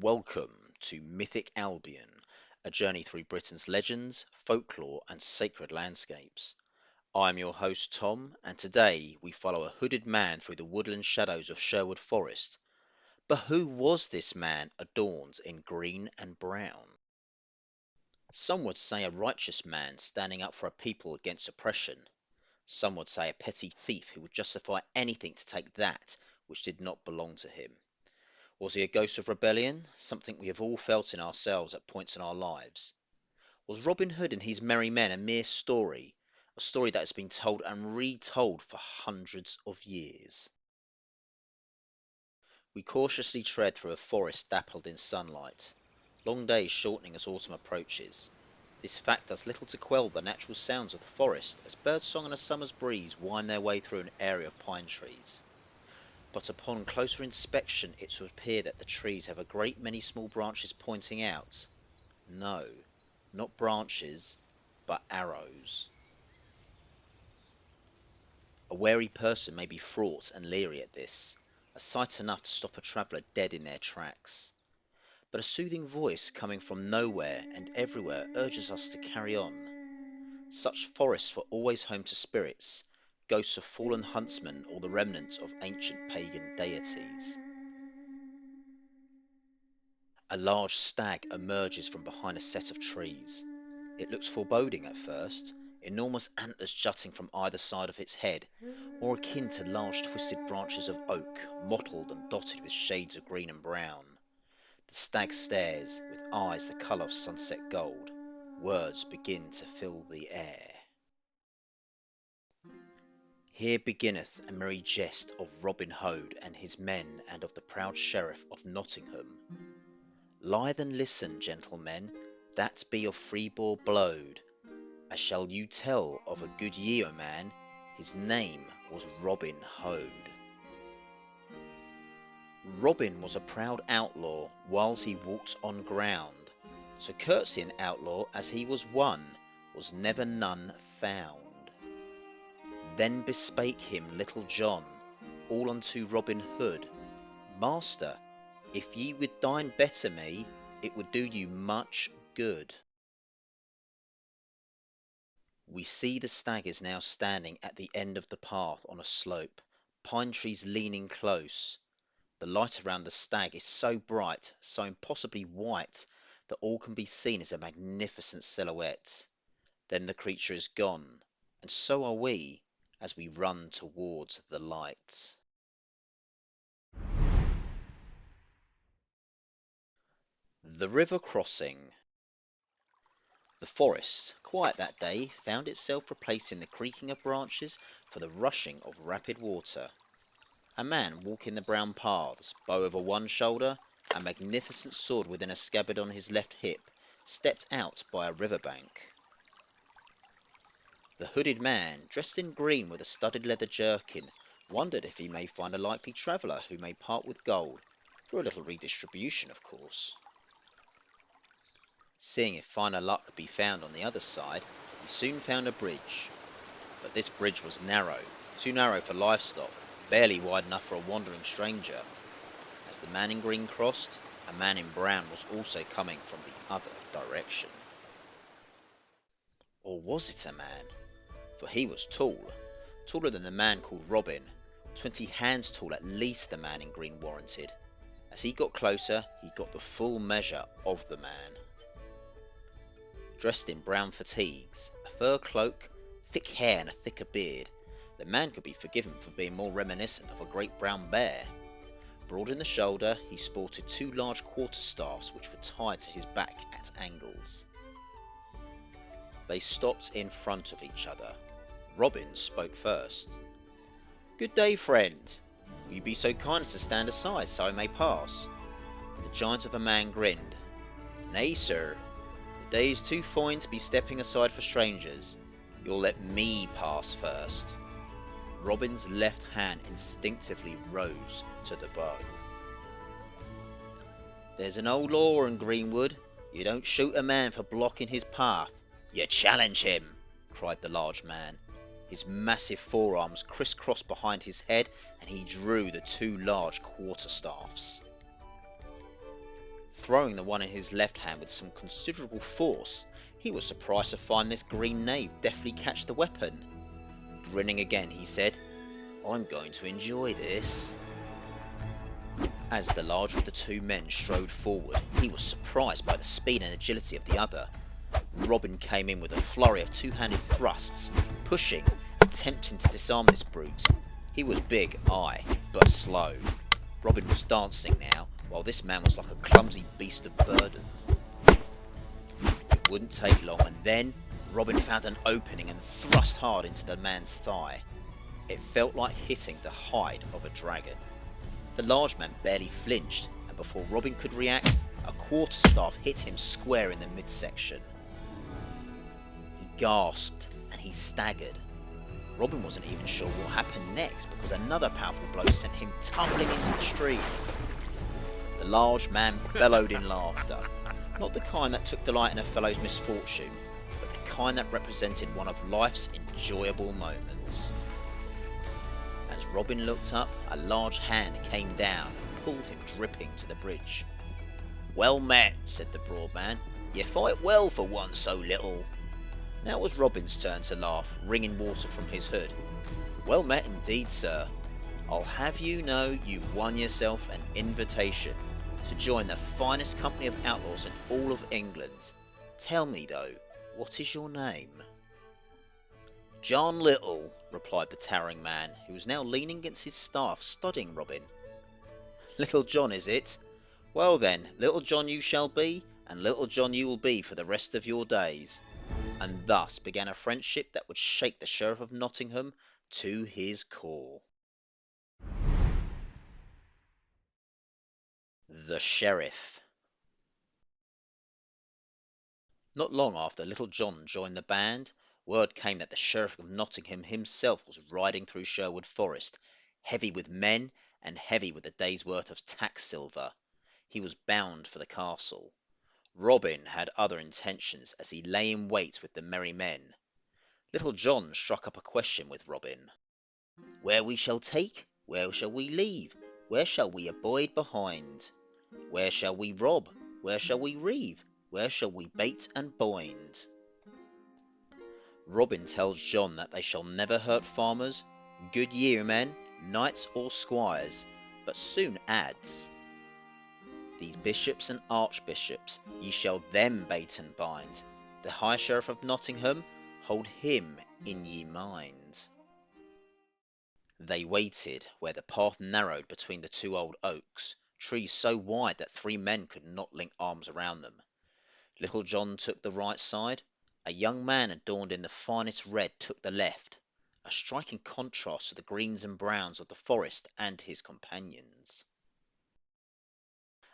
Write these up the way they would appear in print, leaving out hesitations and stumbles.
Welcome to Mythic Albion, a journey through Britain's legends, folklore, and sacred landscapes. I'm your host Tom, and today we follow a hooded man through the woodland shadows of Sherwood Forest. But who was this man adorned in green and brown? Some would say a righteous man standing up for a people against oppression. Some would say a petty thief who would justify anything to take that which did not belong to him. Was he a ghost of rebellion, something we have all felt in ourselves at points in our lives? Was Robin Hood and his merry men a mere story, a story that has been told and retold for hundreds of years? We cautiously tread through a forest dappled in sunlight, long days shortening as autumn approaches. This fact does little to quell the natural sounds of the forest as birdsong and a summer's breeze wind their way through an area of pine trees. But upon closer inspection it would appear that the trees have a great many small branches pointing out. No, not branches, but arrows. A wary person may be fraught and leery at this, a sight enough to stop a traveller dead in their tracks. But a soothing voice coming from nowhere and everywhere urges us to carry on. Such forests were always home to spirits, ghosts of fallen huntsmen or the remnants of ancient pagan deities. A large stag emerges from behind a set of trees. It looks foreboding at first, enormous antlers jutting from either side of its head, more akin to large twisted branches of oak, mottled and dotted with shades of green and brown. The stag stares, with eyes the colour of sunset gold. Words begin to fill the air. Here beginneth a merry jest of Robyn Hode and his men and of the proud sherriff of Nottingham. Lithe and listen, gentlemen, that be of fredore blode. As shall you tell of a good yeoman, his name was Robyn Hode. Robin was a proud outlaw whiles he walked on ground, so courtesy an outlaw as he was one, was never none found. Then bespake him Little John, all unto Robin Hood, Master, if ye would dine better me, it would do you much good. We see the stag is now standing at the end of the path on a slope, pine trees leaning close. The light around the stag is so bright, so impossibly white, that all can be seen as a magnificent silhouette. Then the creature is gone, and so are we, as we run towards the light. The river crossing. The forest, quiet that day, found itself replacing the creaking of branches for the rushing of rapid water. A man walking the brown paths, bow over one shoulder, a magnificent sword within a scabbard on his left hip, stepped out by a river bank. The hooded man, dressed in green with a studded leather jerkin, wondered if he may find a likely traveller who may part with gold, for a little redistribution, of course. Seeing if finer luck could be found on the other side, he soon found a bridge. But this bridge was narrow, too narrow for livestock, barely wide enough for a wandering stranger. As the man in green crossed, a man in brown was also coming from the other direction. Or was it a man? For he was tall, taller than the man called Robin, 20 hands tall at least, the man in green warranted. As he got closer, he got the full measure of the man. Dressed in brown fatigues, a fur cloak, thick hair and a thicker beard, the man could be forgiven for being more reminiscent of a great brown bear. Broad in the shoulder, he sported 2 large quarterstaffs which were tied to his back at angles. They stopped in front of each other. Robin spoke first. "Good day, friend. Will you be so kind as to stand aside so I may pass?" The giant of a man grinned. "Nay, sir. The day is too fine to be stepping aside for strangers. You'll let me pass first." Robin's left hand instinctively rose to the bow. "There's an old law in Greenwood. You don't shoot a man for blocking his path. You challenge him," cried the large man. His massive forearms crisscrossed behind his head, and he drew the 2 large quarterstaffs. Throwing the one in his left hand with some considerable force, he was surprised to find this green knave deftly catch the weapon. Grinning again, he said, "I'm going to enjoy this." As the larger of the two men strode forward, he was surprised by the speed and agility of the other. Robyn came in with a flurry of two-handed thrusts, pushing, attempting to disarm this brute. He was big, aye, but slow. Robyn was dancing now, while this man was like a clumsy beast of burden. It wouldn't take long, and then Robyn found an opening and thrust hard into the man's thigh. It felt like hitting the hide of a dragon. The large man barely flinched, and before Robyn could react, a quarterstaff hit him square in the midsection. He gasped, and he staggered. Robyn wasn't even sure what happened next, because another powerful blow sent him tumbling into the stream. The large man bellowed in laughter, not the kind that took delight in a fellow's misfortune, but the kind that represented one of life's enjoyable moments. As Robyn looked up, a large hand came down and pulled him dripping to the bridge. "Well met," said the broad man. "You fight well for one so little." Now it was Robyn's turn to laugh, wringing water from his hood. "Well met indeed, sir. I'll have you know you've won yourself an invitation to join the finest company of outlaws in all of England. Tell me, though, what is your name?" "John Little," replied the towering man, who was now leaning against his staff, studying Robyn. "Little John, is it? Well then, Little John you shall be, and Little John you will be for the rest of your days." And thus began a friendship that would shake the Sheriff of Nottingham to his core. The Sherriff. Not long after Little John joined the band, word came that the Sheriff of Nottingham himself was riding through Sherwood Forest, heavy with men and heavy with a day's worth of tax silver. He was bound for the castle. Robyn had other intentions, as he lay in wait with the merry men. Little John struck up a question with Robyn. "Where we shall take, where shall we leave? Where shall we abide behind? Where shall we rob? Where shall we reave? Where shall we bait and bind?" Robyn tells John that they shall never hurt farmers, good yeomen, knights or squires, but soon adds, "These bishops and archbishops ye shall them bait and bind. The High Sheriff of Nottingham, hold him in ye mind." They waited where the path narrowed between the two old oaks, trees so wide that three men could not link arms around them. Little John took the right side. A young man adorned in the finest red took the left, a striking contrast to the greens and browns of the forest and his companions.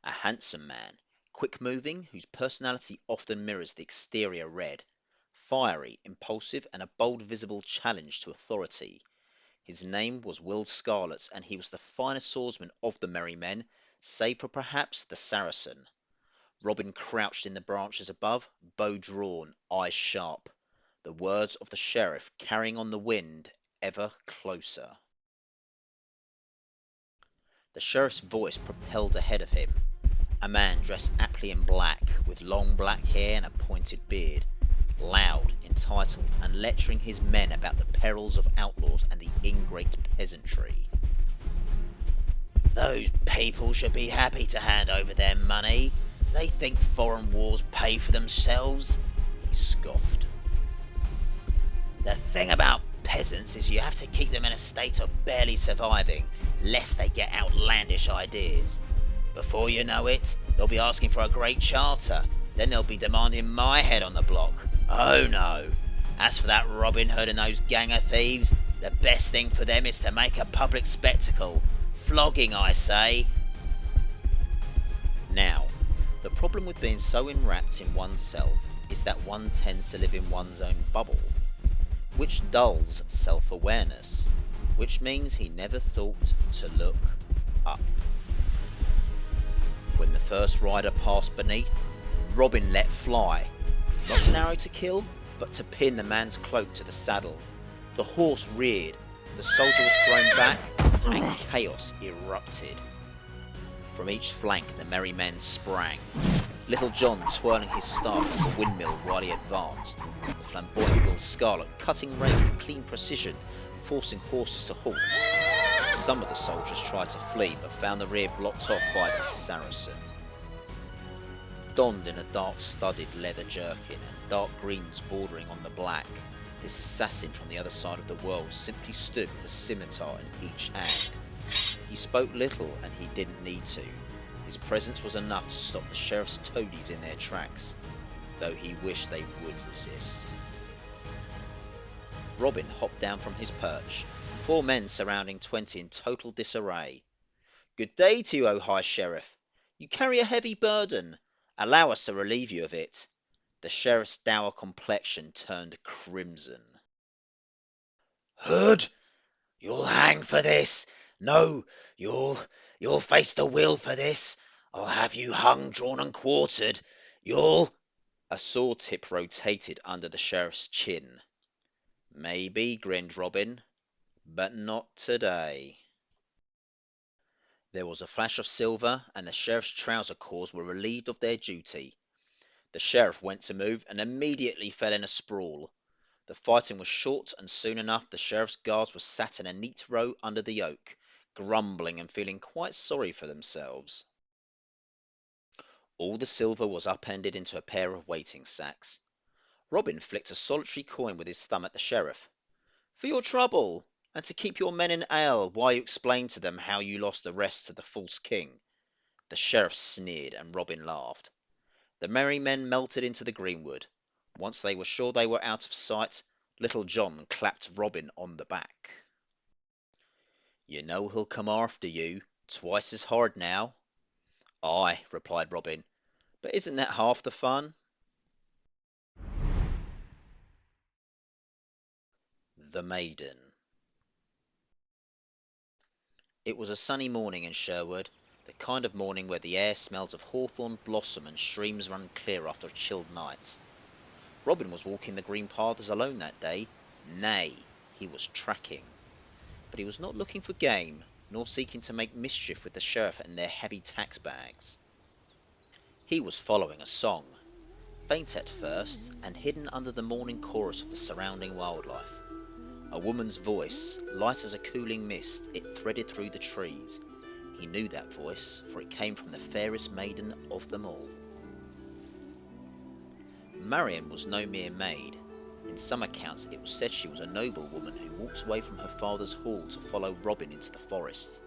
A handsome man, quick-moving, whose personality often mirrors the exterior red, fiery, impulsive, and a bold visible challenge to authority. His name was Will Scarlet, and he was the finest swordsman of the merry men, save for perhaps the Saracen. Robyn crouched in the branches above, bow drawn, eyes sharp, the words of the Sheriff carrying on the wind ever closer. The Sheriff's voice propelled ahead of him. A man dressed aptly in black, with long black hair and a pointed beard, loud, entitled, and lecturing his men about the perils of outlaws and the ingrate peasantry. "Those people should be happy to hand over their money. Do they think foreign wars pay for themselves?" he scoffed. "The thing about peasants is you have to keep them in a state of barely surviving, lest they get outlandish ideas. Before you know it, they'll be asking for a great charter, then they'll be demanding my head on the block. Oh no! As for that Robyn Hode and those gang of thieves, the best thing for them is to make a public spectacle. Flogging, I say." Now, the problem with being so enwrapped in oneself is that one tends to live in one's own bubble, which dulls self-awareness, which means he never thought to look up. When the first rider passed beneath, Robyn let fly, not an arrow to kill, but to pin the man's cloak to the saddle. The horse reared, the soldier was thrown back, and chaos erupted. From each flank the merry men sprang, Little John twirling his staff like a windmill while he advanced, the flamboyant Will Scarlet cutting rein with clean precision, forcing horses to halt. Some of the soldiers tried to flee, but found the rear blocked off by the Saracen. Donned in a dark-studded leather jerkin and dark greens bordering on the black, this assassin from the other side of the world simply stood with a scimitar in each hand. He spoke little, and he didn't need to. His presence was enough to stop the sheriff's toadies in their tracks, though he wished they would resist. Robyn hopped down from his perch, 4 men surrounding 20 in total disarray. "Good day to you, O High Sheriff. You carry a heavy burden. Allow us to relieve you of it." The sheriff's dour complexion turned crimson. "Hood, you'll hang for this. No, you'll face the will for this. I'll have you hung, drawn, and quartered. You'll—" A sword tip rotated under the sheriff's chin. "Maybe," grinned Robyn, "but not today." There was a flash of silver, and the sheriff's trouser cords were relieved of their duty. The sheriff went to move, and immediately fell in a sprawl. The fighting was short, and soon enough the sheriff's guards were sat in a neat row under the oak, grumbling and feeling quite sorry for themselves. All the silver was upended into a pair of waiting sacks. Robyn flicked a solitary coin with his thumb at the sheriff. "For your trouble, and to keep your men in ale while you explain to them how you lost the rest to the false king." The sheriff sneered, and Robyn laughed. The merry men melted into the greenwood. Once they were sure they were out of sight, Little John clapped Robyn on the back. "You know he'll come after you, twice as hard now." "Aye," replied Robyn, "but isn't that half the fun?" The Maiden. It was a sunny morning in Sherwood, the kind of morning where the air smells of hawthorn blossom and streams run clear after a chilled night. Robyn was walking the green paths alone that day. Nay, he was tracking. But he was not looking for game, nor seeking to make mischief with the sheriff and their heavy tax bags. He was following a song, faint at first, and hidden under the morning chorus of the surrounding wildlife. A woman's voice, light as a cooling mist, it threaded through the trees. He knew that voice, for it came from the fairest maiden of them all. Marian was no mere maid. In some accounts it was said she was a noble woman who walked away from her father's hall to follow Robyn into the forest.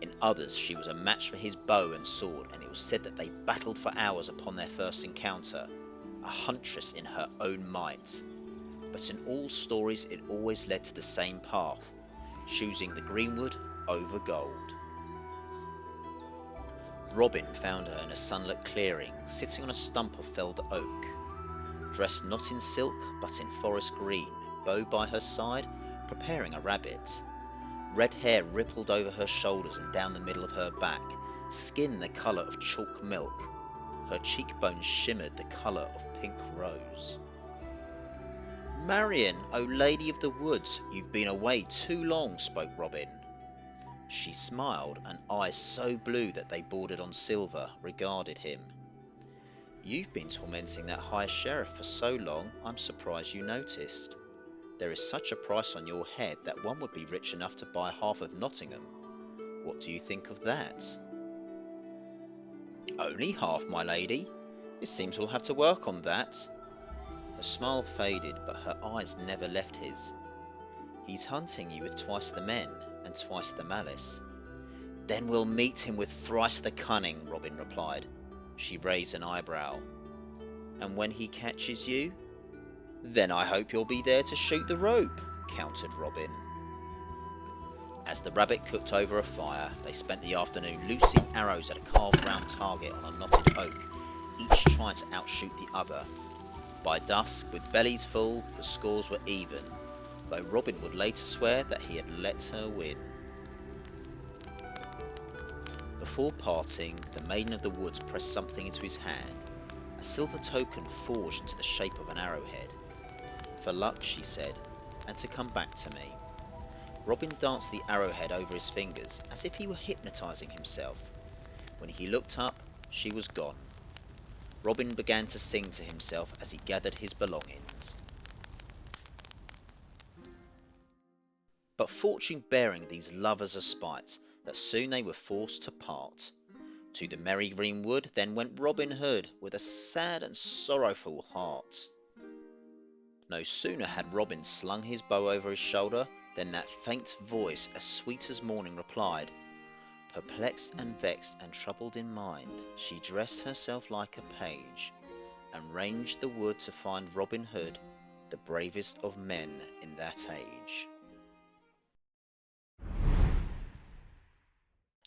In others she was a match for his bow and sword, and it was said that they battled for hours upon their first encounter, a huntress in her own might. But in all stories it always led to the same path, choosing the greenwood over gold. Robyn found her in a sunlit clearing, sitting on a stump of felled oak. Dressed not in silk, but in forest green, bow by her side, preparing a rabbit. Red hair rippled over her shoulders and down the middle of her back, skin the colour of chalk milk. Her cheekbones shimmered the colour of pink rose. "Marian, O Lady of the Woods, you've been away too long," spoke Robyn. She smiled, and eyes so blue that they bordered on silver regarded him. "You've been tormenting that High Sheriff for so long, I'm surprised you noticed. There is such a price on your head that one would be rich enough to buy half of Nottingham. What do you think of that?" "Only half, my lady? It seems we'll have to work on that." Her smile faded, but her eyes never left his. "He's hunting you with twice the men, and twice the malice." "Then we'll meet him with thrice the cunning," Robyn replied. She raised an eyebrow. "And when he catches you?" "Then I hope you'll be there to shoot the rope," countered Robyn. As the rabbit cooked over a fire, they spent the afternoon loosing arrows at a carved round target on a knotted oak, each trying to outshoot the other. By dusk, with bellies full, the scores were even, though Robyn would later swear that he had let her win. Before parting, the Maiden of the Woods pressed something into his hand, a silver token forged into the shape of an arrowhead. "For luck," she said, "and to come back to me." Robyn danced the arrowhead over his fingers, as if he were hypnotizing himself. When he looked up, she was gone. Robin began to sing to himself as he gathered his belongings. But fortune bearing these lovers a spite, that soon they were forced to part. To the merry Greenwood then went Robin Hood, with a sad and sorrowful heart. No sooner had Robin slung his bow over his shoulder, than that faint voice, as sweet as morning, replied. Perplexed and vexed and troubled in mind, she dressed herself like a page, and ranged the wood to find Robin Hood, the bravest of men in that age.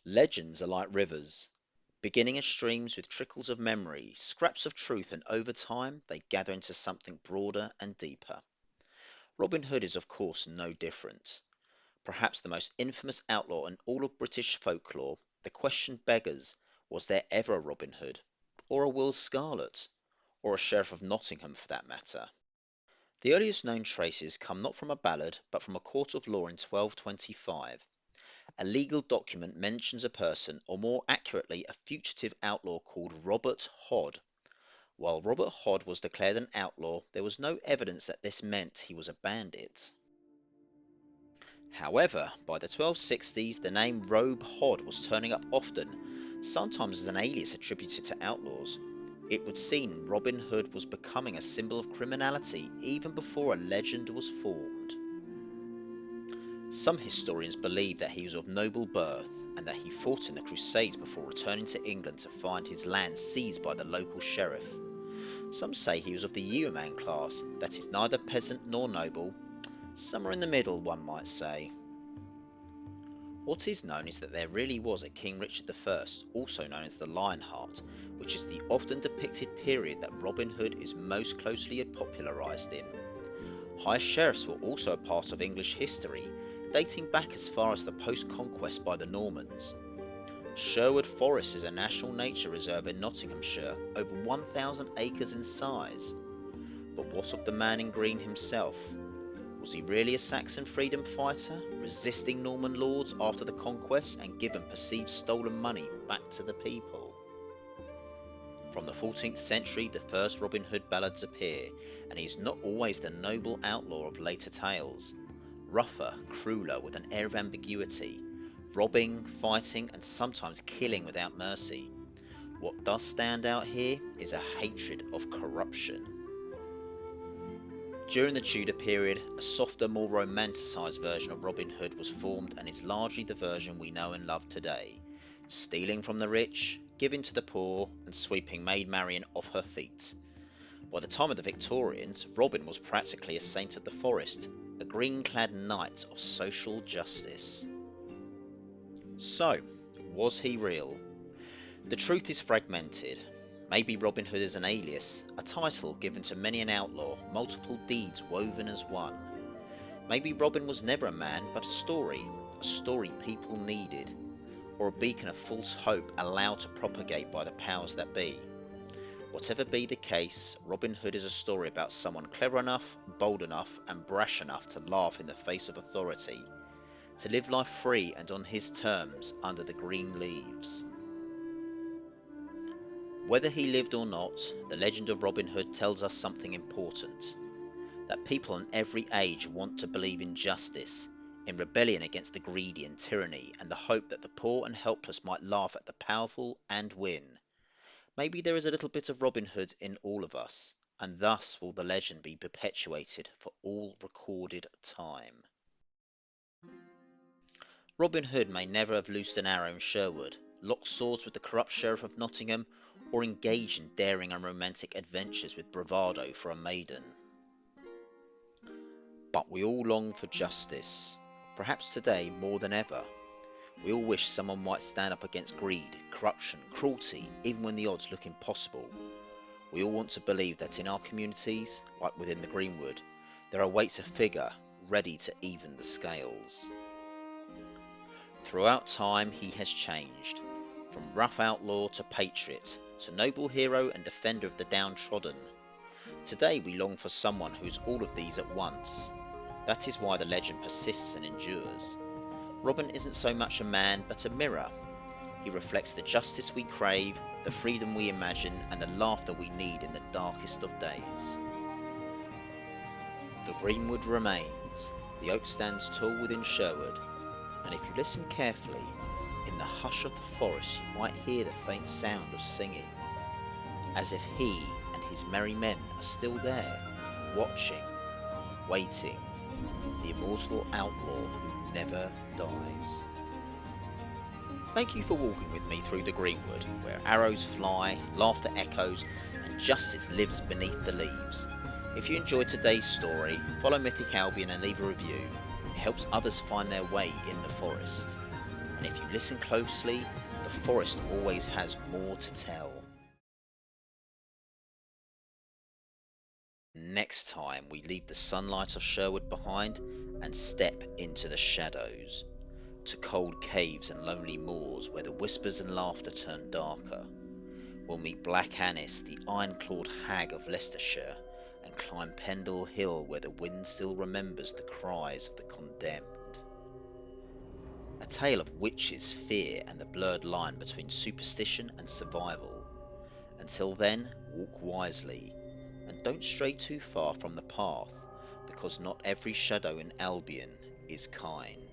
Legends are like rivers, beginning as streams with trickles of memory, scraps of truth, and over time they gather into something broader and deeper. Robin Hood is of course no different. Perhaps the most infamous outlaw in all of British folklore, the question beggars, was there ever a Robin Hood, or a Will Scarlet, or a Sheriff of Nottingham for that matter? The earliest known traces come not from a ballad, but from a court of law in 1225. A legal document mentions a person, or more accurately, a fugitive outlaw called Robert Hode. While Robert Hode was declared an outlaw, there was no evidence that this meant he was a bandit. However, by the 1260s, the name Robe Hode was turning up often, sometimes as an alias attributed to outlaws. It would seem Robin Hood was becoming a symbol of criminality even before a legend was formed. Some historians believe that he was of noble birth and that he fought in the Crusades before returning to England to find his land seized by the local sheriff. Some say he was of the yeoman class, that is neither peasant nor noble, somewhere in the middle, one might say. What is known is that there really was a King Richard I, also known as the Lionheart, which is the often depicted period that Robin Hood is most closely popularised in. High sheriffs were also a part of English history, dating back as far as the post-conquest by the Normans. Sherwood Forest is a national nature reserve in Nottinghamshire, over 1,000 acres in size. But what of the man in green himself? Was he really a Saxon freedom fighter, resisting Norman lords after the conquest and given perceived stolen money back to the people? From the 14th century, the first Robin Hood ballads appear, and he is not always the noble outlaw of later tales. Rougher, crueler, with an air of ambiguity, robbing, fighting, and sometimes killing without mercy. What does stand out here is a hatred of corruption. During the Tudor period, a softer, more romanticised version of Robin Hood was formed and is largely the version we know and love today, stealing from the rich, giving to the poor, and sweeping Maid Marian off her feet. By the time of the Victorians, Robin was practically a saint of the forest, a green-clad knight of social justice. So, was he real? The truth is fragmented. Maybe Robin Hood is an alias, a title given to many an outlaw, multiple deeds woven as one. Maybe Robin was never a man, but a story people needed, or a beacon of false hope allowed to propagate by the powers that be. Whatever be the case, Robin Hood is a story about someone clever enough, bold enough, and brash enough to laugh in the face of authority, to live life free and on his terms under the green leaves. Whether he lived or not, the legend of Robin Hood tells us something important, that people in every age want to believe in justice, in rebellion against the greedy and tyranny, and the hope that the poor and helpless might laugh at the powerful and win. Maybe there is a little bit of Robin Hood in all of us, and thus will the legend be perpetuated for all recorded time. Robin Hood may never have loosed an arrow in Sherwood, locked swords with the corrupt Sheriff of Nottingham, or engaged in daring and romantic adventures with bravado for a maiden. But we all long for justice, perhaps today more than ever. We all wish someone might stand up against greed, corruption, cruelty, even when the odds look impossible. We all want to believe that in our communities, like within the Greenwood, there awaits a figure ready to even the scales. Throughout time he has changed, from rough outlaw to patriot, to noble hero and defender of the downtrodden. Today we long for someone who is all of these at once. That is why the legend persists and endures. Robin isn't so much a man but a mirror. He reflects the justice we crave, the freedom we imagine, and the laughter we need in the darkest of days. The greenwood remains, the oak stands tall within Sherwood, and if you listen carefully, in the hush of the forest you might hear the faint sound of singing, as if he and his merry men are still there, watching, waiting, the immortal outlaw who never dies. Thank you for walking with me through the Greenwood, where arrows fly, laughter echoes, and justice lives beneath the leaves. If you enjoyed today's story, follow Mythic Albion and leave a review. It helps others find their way in the forest. And if you listen closely, the forest always has more to tell. Next time, we leave the sunlight of Sherwood behind and step into the shadows, to cold caves and lonely moors where the whispers and laughter turn darker. We'll meet Black Annis, the iron-clawed hag of Leicestershire, and climb Pendle Hill where the wind still remembers the cries of the condemned. A tale of witches, fear, and the blurred line between superstition and survival. Until then, walk wisely, and don't stray too far from the path, because not every shadow in Albion is kind.